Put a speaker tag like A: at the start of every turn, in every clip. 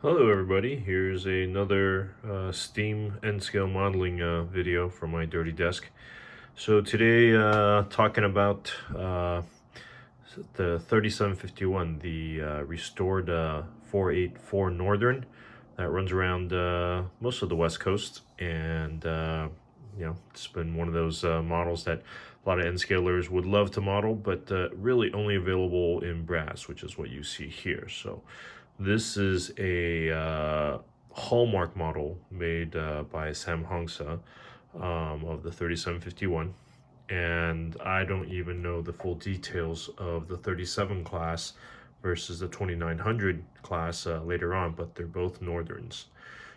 A: Hello everybody, here's another Steam N Scale modeling video from my dirty desk. So today talking about the 3751, the restored 484 Northern that runs around most of the West Coast, and it's been one of those models that a lot of N scalers would love to model, but really only available in brass, which is what you see here. So this is a hallmark model made by Sam Hongsa of the 3751, and I don't even know the full details of the 37 class versus the 2900 class later on, but they're both Northerns.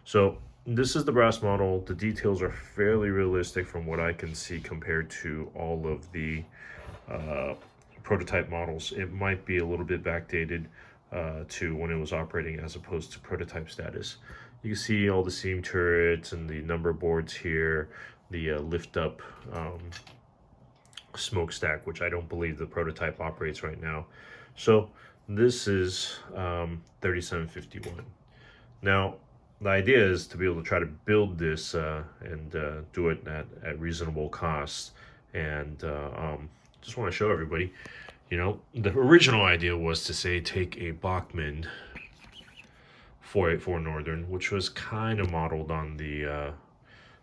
A: So this is the brass model. The details are fairly realistic from what I can see compared to all of the uh, prototype models. It might be a little bit backdated to when it was operating as opposed to prototype status. You can see all the seam turrets and the number boards here, the lift up smokestack, which I don't believe the prototype operates right now. So this is 3751. Now, the idea is to be able to try to build this and do it at reasonable costs. And just want to show everybody, the original idea was to say take a Bachmann 484 Northern, which was kind of modeled on the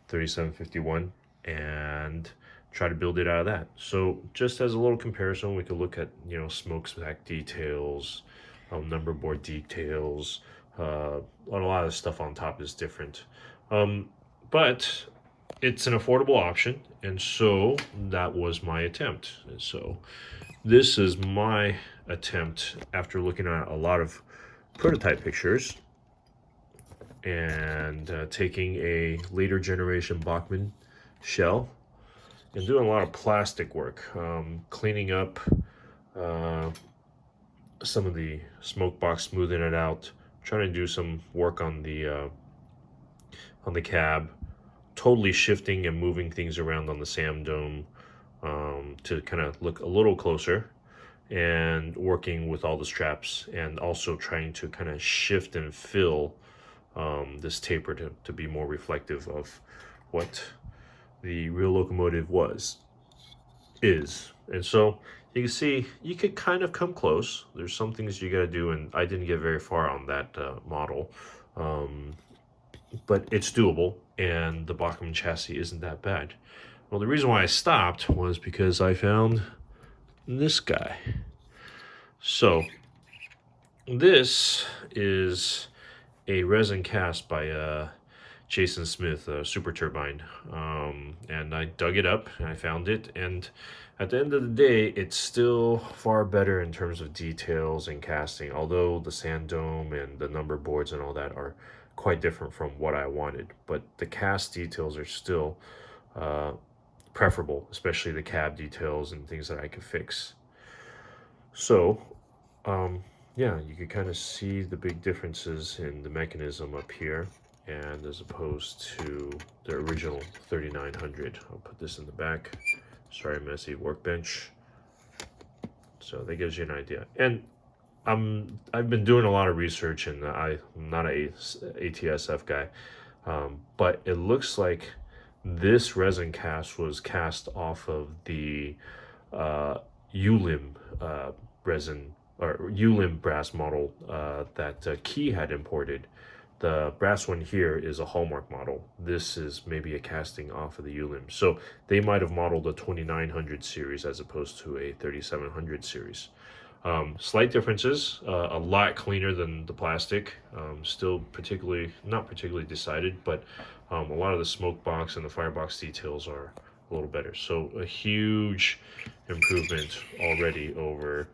A: 3751, and try to build it out of that. So just as a little comparison, we could look at smokestack details, number board details. A lot of stuff on top is different, but it's an affordable option, and so that was my attempt. And so this is my attempt after looking at a lot of prototype pictures and taking a later generation Bachmann shell and doing a lot of plastic work, cleaning up uh, some of the smoke box, smoothing it out, trying to do some work on the cab, totally shifting and moving things around on the Sam dome to kind of look a little closer, and working with all the straps, and also trying to kind of shift and fill this taper to be more reflective of what the real locomotive is. And so you can see you could kind of come close. There's some things you got to do, and I didn't get very far on that model, um, but it's doable, and the Bachmann chassis isn't that bad. Well, the reason why I stopped was because I found this guy. So this is a resin cast by Jason Smith, Super Turbine, and I dug it up and I found it. And at the end of the day, it's still far better in terms of details and casting. Although the sand dome and the number boards and all that are quite different from what I wanted, but the cast details are still uh, preferable, especially the cab details and things that I could fix. So, yeah, you can kind of see the big differences in the mechanism up here, and as opposed to the original 3900. I'll put this in the back. Sorry, messy workbench. So that gives you an idea. And I've been doing a lot of research, and I'm not a ATSF guy, but it looks like this resin cast was cast off of the ULIM resin, or ULIM brass model that Key had imported. The brass one here is a hallmark model. This is maybe a casting off of the ULIM. So they might have modeled a 2900 series as opposed to a 3700 series. Slight differences, a lot cleaner than the plastic. Still not particularly decided, but a lot of the smoke box and the firebox details are a little better. So a huge improvement already over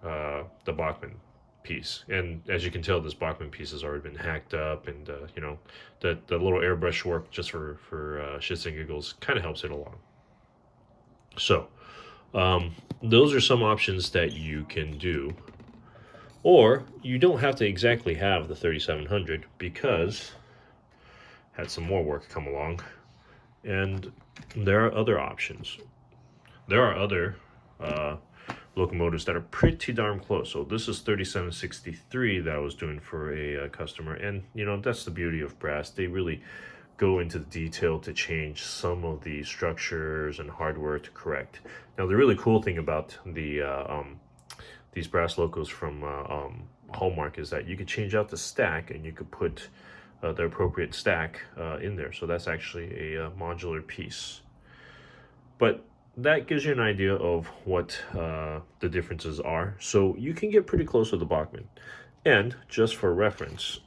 A: the Bachmann piece. And as you can tell, this Bachmann piece has already been hacked up, and the little airbrush work just for shits and giggles kind of helps it along. So those are some options that you can do. Or you don't have to exactly have the 3700, because had some more work come along, and there are other options. There are other locomotives that are pretty darn close. So this is 3763 that I was doing for a customer, and you know, that's the beauty of brass. They really go into the detail to change some of the structures and hardware to correct. Now, the really cool thing about these brass locos from Hallmark is that you could change out the stack and you could put the appropriate stack in there. So that's actually a modular piece. But that gives you an idea of what the differences are. So you can get pretty close with the Bachmann. And just for reference,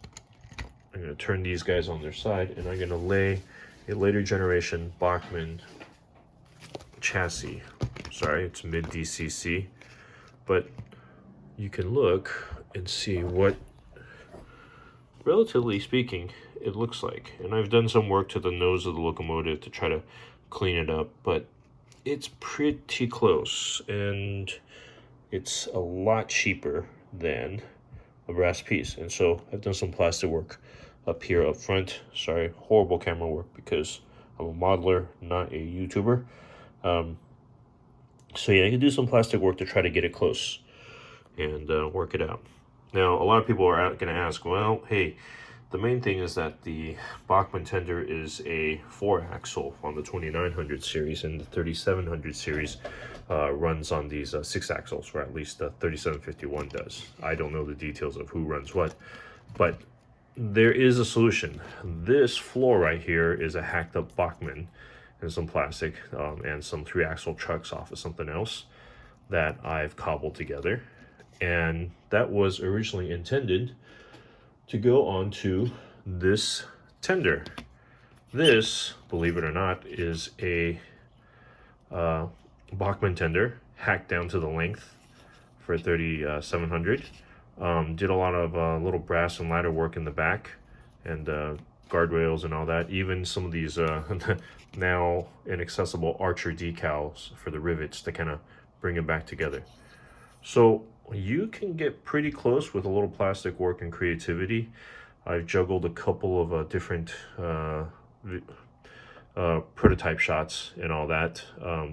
A: I'm going to turn these guys on their side, and I'm going to lay a later generation Bachmann chassis. Sorry, it's mid DCC, but you can look and see what, relatively speaking, it looks like. And I've done some work to the nose of the locomotive to try to clean it up, but it's pretty close, and it's a lot cheaper than a brass piece. And so I've done some plastic work up here up front. Sorry, horrible camera work because I'm a modeler, not a YouTuber. So yeah, I can do some plastic work to try to get it close and work it out. Now, a lot of people are going to ask, well, hey, the main thing is that the Bachmann tender is a 4-axle on the 2900 series, and the 3700 series runs on these 6 axles, or at least the 3751 does. I don't know the details of who runs what, but there is a solution. This floor right here is a hacked up Bachmann and some plastic and some 3-axle trucks off of something else that I've cobbled together. And that was originally intended to go onto this tender. This, believe it or not, is a Bachmann tender hacked down to the length for 3700. Did a lot of little brass and ladder work in the back, and guardrails and all that. Even some of these now inaccessible Archer decals for the rivets to kind of bring it back together. So you can get pretty close with a little plastic work and creativity. I've juggled a couple of different prototype shots and all that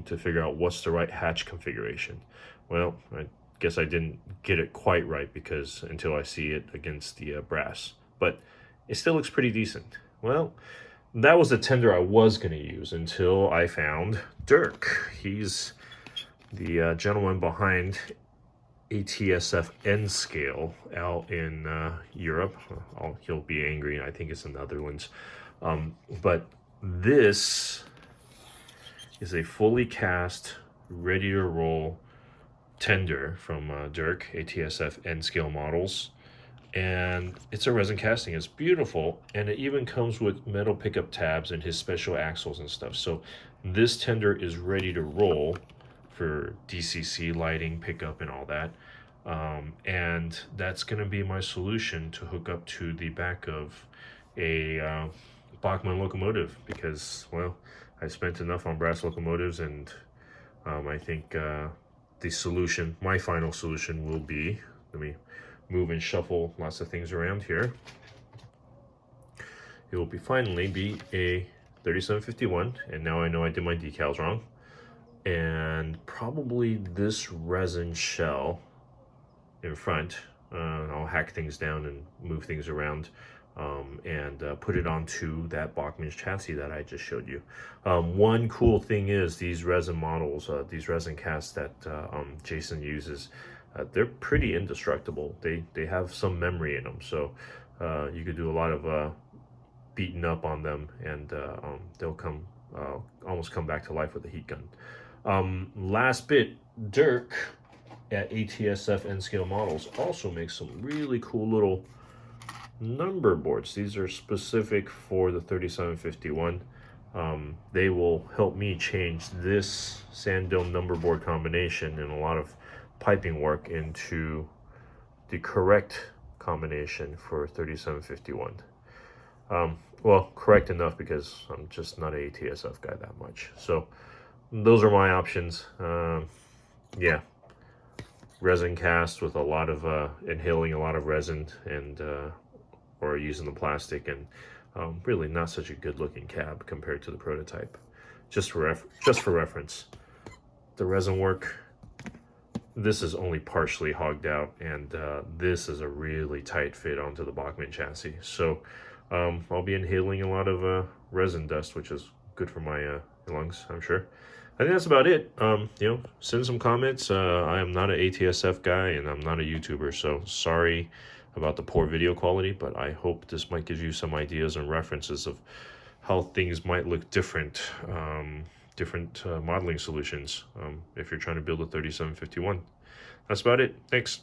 A: to figure out what's the right hatch configuration. Well, I guess I didn't get it quite right because until I see it against the brass, but it still looks pretty decent. Well, that was the tender I was going to use until I found Dirk. He's the gentleman behind ATSF N Scale out in Europe. He'll be angry. I think it's in the Netherlands. But this is a fully cast, ready to roll tender from Dirk, ATSF N Scale models. And it's a resin casting. It's beautiful. And it even comes with metal pickup tabs and his special axles and stuff. So this tender is ready to roll for DCC lighting, pickup, and all that. And that's going to be my solution to hook up to the back of a Bachmann locomotive because, well, I spent enough on brass locomotives, and I think the solution, my final solution, will be, let me move and shuffle lots of things around here. It will finally be a 3751, and now I know I did my decals wrong. And probably this resin shell in front. I'll hack things down and move things around and put it onto that Bachmann's chassis that I just showed you. One cool thing is these resin models, these resin casts that Jason uses, they're pretty indestructible. They have some memory in them, so you could do a lot of beating up on them, and they'll almost come back to life with a heat gun. Last bit, Dirk at ATSF N Scale Models also makes some really cool little number boards. These are specific for the 3751. They will help me change this sand dome number board combination and a lot of piping work into the correct combination for 3751. Well, correct enough because I'm just not an ATSF guy that much. So those are my options. Yeah, resin cast with a lot of inhaling a lot of resin, and or using the plastic, and really not such a good looking cab compared to the prototype. Just for reference, the resin work this is only partially hogged out, and this is a really tight fit onto the Bachmann chassis. So I'll be inhaling a lot of resin dust, which is good for my lungs, I'm sure. I think that's about it. Send some comments. I am not an ATSF guy, and I'm not a YouTuber, so sorry about the poor video quality, but I hope this might give you some ideas and references of how things might look different, different modeling solutions if you're trying to build a 3751. That's about it. Thanks.